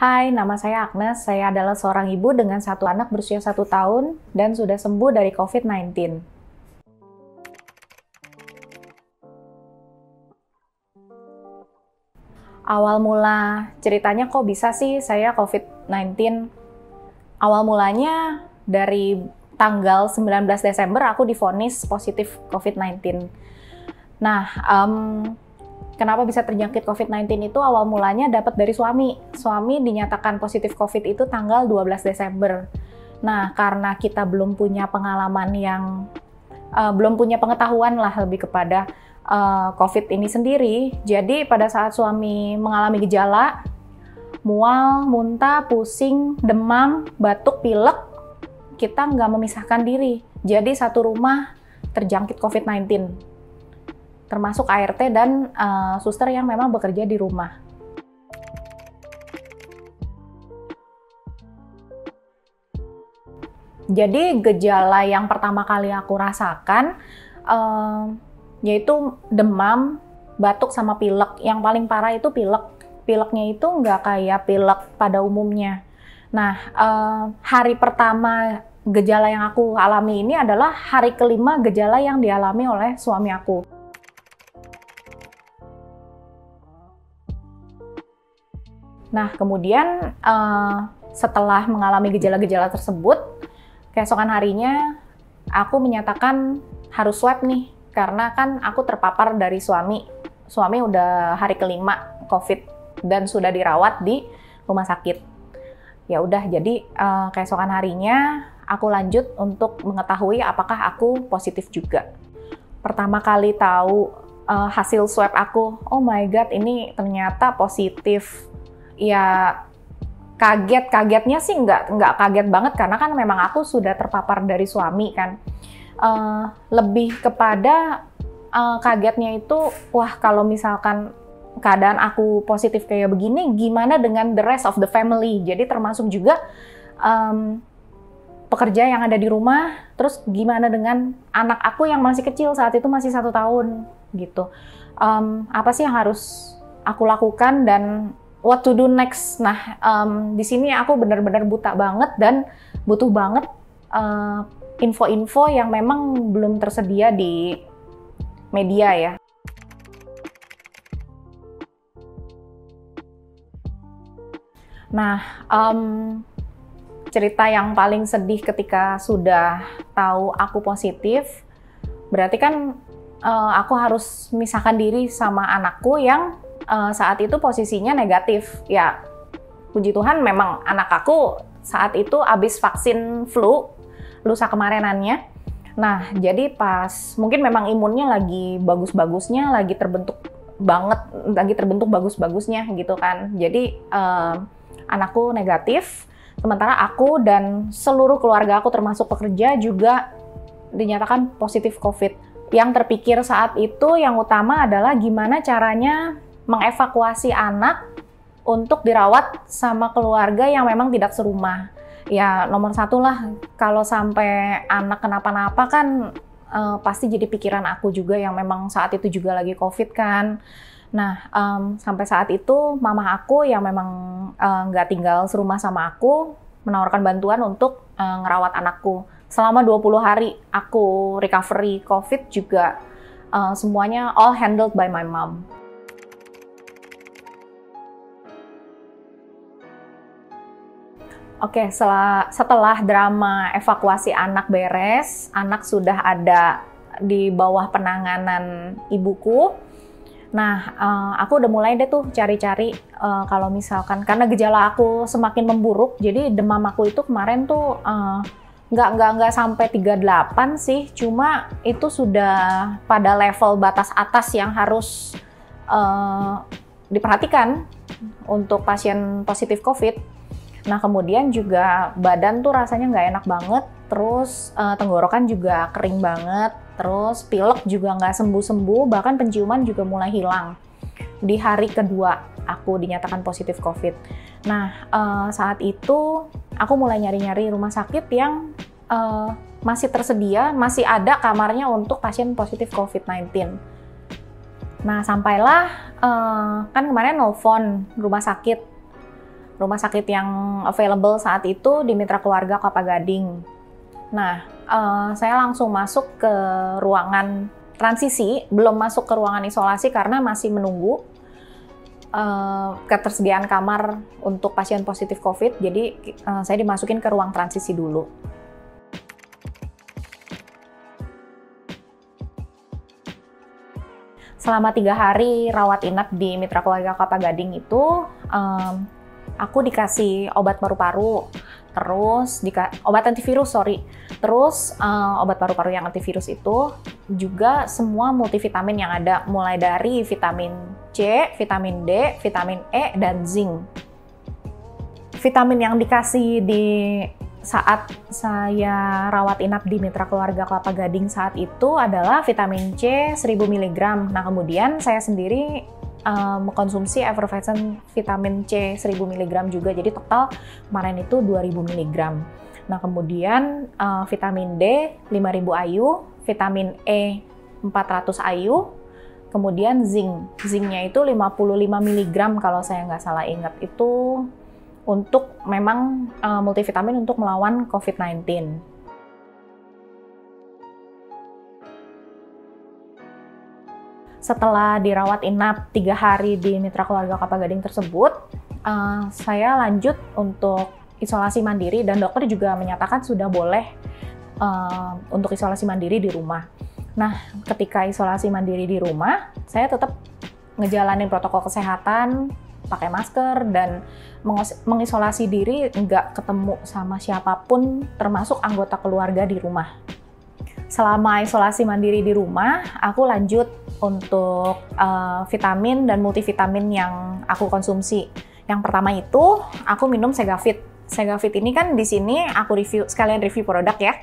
Hai, nama saya Agnes. Saya adalah seorang ibu dengan satu anak berusia 1 tahun dan sudah sembuh dari COVID-19. Awal mula ceritanya kok bisa sih saya COVID-19? Awal mulanya dari tanggal 19 Desember aku divonis positif COVID-19. Nah, kenapa bisa terjangkit COVID-19 itu awal mulanya dapat dari suami. Suami dinyatakan positif COVID itu tanggal 12 Desember. Nah, karena kita belum punya pengalaman belum punya pengetahuan lah lebih kepada COVID ini sendiri. Jadi pada saat suami mengalami gejala, mual, muntah, pusing, demam, batuk, pilek, kita nggak memisahkan diri. Jadi satu rumah terjangkit COVID-19. Termasuk ART dan suster yang memang bekerja di rumah. Jadi gejala yang pertama kali aku rasakan yaitu demam, batuk, sama pilek. Yang paling parah itu pilek. Pileknya itu nggak kayak pilek pada umumnya. Nah, hari pertama gejala yang aku alami ini adalah hari kelima gejala yang dialami oleh suami aku. Nah, kemudian setelah mengalami gejala-gejala tersebut, keesokan harinya aku menyatakan harus swab nih, karena kan aku terpapar dari suami. Suami udah hari kelima COVID dan sudah dirawat di rumah sakit. Ya udah, jadi keesokan harinya aku lanjut untuk mengetahui apakah aku positif juga. Pertama kali tahu hasil swab aku, oh my god, ini ternyata positif. Ya kagetnya sih nggak kaget banget, karena kan memang aku sudah terpapar dari suami kan. Lebih kepada kagetnya itu, wah kalau misalkan keadaan aku positif kayak begini, gimana dengan the rest of the family? Jadi termasuk juga pekerja yang ada di rumah, terus gimana dengan anak aku yang masih kecil, saat itu masih 1 tahun gitu. Apa sih yang harus aku lakukan dan what to do next? Nah, di sini aku benar-benar buta banget dan butuh banget info-info yang memang belum tersedia di media ya. Nah, cerita yang paling sedih ketika sudah tahu aku positif, berarti kan aku harus memisahkan diri sama anakku yang saat itu posisinya negatif. Ya, puji Tuhan memang anak aku saat itu habis vaksin flu lusa kemarinannya. Nah, jadi pas mungkin memang imunnya lagi bagus-bagusnya, lagi terbentuk bagus-bagusnya gitu kan. Jadi anakku negatif, sementara aku dan seluruh keluarga aku termasuk pekerja juga dinyatakan positif COVID. Yang terpikir saat itu yang utama adalah gimana caranya mengevakuasi anak untuk dirawat sama keluarga yang memang tidak serumah. Ya nomor satu lah, kalau sampai anak kenapa-napa kan pasti jadi pikiran aku juga yang memang saat itu juga lagi COVID kan. Nah, sampai saat itu mama aku yang memang nggak tinggal serumah sama aku menawarkan bantuan untuk ngerawat anakku. Selama 20 hari aku recovery COVID juga semuanya all handled by my mom. Oke, setelah drama evakuasi anak beres, anak sudah ada di bawah penanganan ibuku. Nah, aku udah mulai deh tuh cari-cari kalau misalkan, karena gejala aku semakin memburuk, jadi demam aku itu kemarin tuh nggak sampai 38 sih, cuma itu sudah pada level batas atas yang harus diperhatikan untuk pasien positif COVID. Nah, kemudian juga badan tuh rasanya nggak enak banget, terus tenggorokan juga kering banget, terus pilek juga nggak sembuh-sembuh, bahkan penciuman juga mulai hilang. Di hari kedua aku dinyatakan positif COVID. Nah, saat itu aku mulai nyari-nyari rumah sakit yang masih tersedia, masih ada kamarnya untuk pasien positif COVID-19. Nah, sampailah kan kemarin nelfon rumah sakit rumah sakit yang available saat itu di Mitra Keluarga Kelapa Gading. Nah, saya langsung masuk ke ruangan transisi, belum masuk ke ruangan isolasi karena masih menunggu ketersediaan kamar untuk pasien positif COVID. Jadi saya dimasukin ke ruang transisi dulu. Selama 3 hari rawat inap di Mitra Keluarga Kelapa Gading itu, aku dikasih obat paru-paru, terus obat antivirus, terus obat paru-paru yang antivirus itu juga semua multivitamin yang ada, mulai dari vitamin C, vitamin D, vitamin E, dan zinc. Vitamin yang dikasih di saat saya rawat inap di Mitra Keluarga Kelapa Gading saat itu adalah vitamin C 1000 mg. Nah, kemudian saya sendiri mengkonsumsi effervescent vitamin C 1000 mg juga, jadi total kemarin itu 2000 mg. Nah, kemudian vitamin D 5000 IU, vitamin E 400 IU, kemudian zincnya itu 55 mg kalau saya nggak salah ingat, itu untuk memang multivitamin untuk melawan COVID-19. Setelah dirawat inap 3 hari di Mitra Keluarga Kelapa Gading tersebut, saya lanjut untuk isolasi mandiri dan dokter juga menyatakan sudah boleh untuk isolasi mandiri di rumah. Nah, ketika isolasi mandiri di rumah, saya tetap ngejalanin protokol kesehatan, pakai masker, dan mengisolasi diri, nggak ketemu sama siapapun, termasuk anggota keluarga di rumah. Selama isolasi mandiri di rumah, aku lanjut untuk vitamin dan multivitamin yang aku konsumsi. Yang pertama itu, aku minum Segafit. Segafit ini kan di sini aku sekalian review produk ya.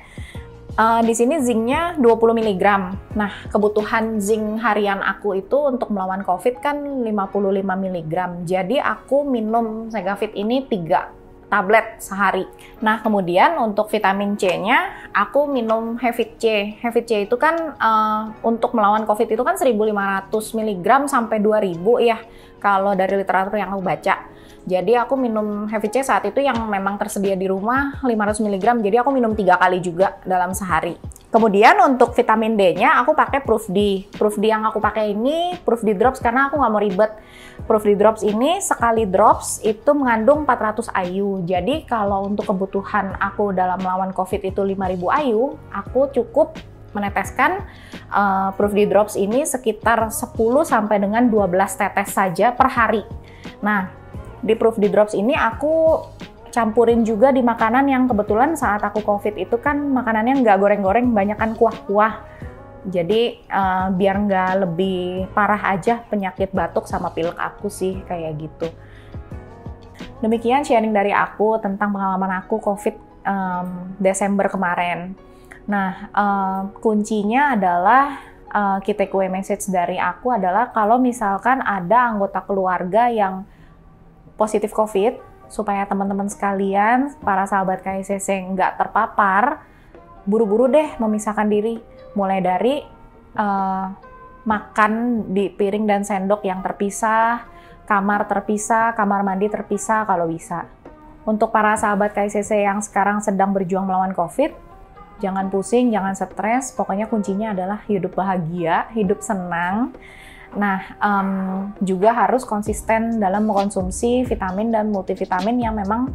Di sini zincnya 20 mg. Nah, kebutuhan zinc harian aku itu untuk melawan COVID kan 55 mg. Jadi aku minum Segafit ini 3 tablet sehari. Nah, kemudian untuk vitamin C-nya aku minum Hevit C. Hevit C itu kan untuk melawan COVID itu kan 1500 mg sampai 2000 ya, kalau dari literatur yang aku baca. Jadi aku minum Hevit C saat itu yang memang tersedia di rumah 500 mg, jadi aku minum 3 kali juga dalam sehari. Kemudian untuk vitamin D-nya aku pakai Proof D. Proof D yang aku pakai ini Proof D Drops karena aku nggak mau ribet. Proof D Drops ini sekali drops itu mengandung 400 IU. Jadi kalau untuk kebutuhan aku dalam melawan COVID itu 5000 IU, aku cukup meneteskan Proof D Drops ini sekitar 10 sampai dengan 12 tetes saja per hari. Nah, di Proof D Drops ini aku campurin juga di makanan yang kebetulan saat aku COVID itu kan makanannya nggak goreng-goreng, banyak kan kuah-kuah. Jadi biar nggak lebih parah aja penyakit batuk sama pilek aku sih, kayak gitu. Demikian sharing dari aku tentang pengalaman aku COVID Desember kemarin. Nah, kuncinya adalah key takeaway message dari aku adalah kalau misalkan ada anggota keluarga yang positif COVID, supaya teman-teman sekalian, para sahabat KICC nggak terpapar, buru-buru deh memisahkan diri. Mulai dari makan di piring dan sendok yang terpisah, kamar terpisah, kamar mandi terpisah kalau bisa. Untuk para sahabat KICC yang sekarang sedang berjuang melawan COVID, jangan pusing, jangan stres, pokoknya kuncinya adalah hidup bahagia, hidup senang. Nah, juga harus konsisten dalam mengkonsumsi vitamin dan multivitamin yang memang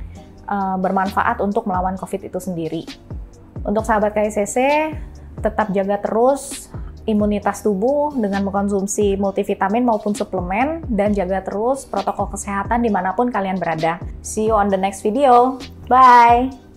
bermanfaat untuk melawan COVID itu sendiri. Untuk sahabat KICC, tetap jaga terus imunitas tubuh dengan mengkonsumsi multivitamin maupun suplemen, dan jaga terus protokol kesehatan dimanapun kalian berada. See you on the next video. Bye!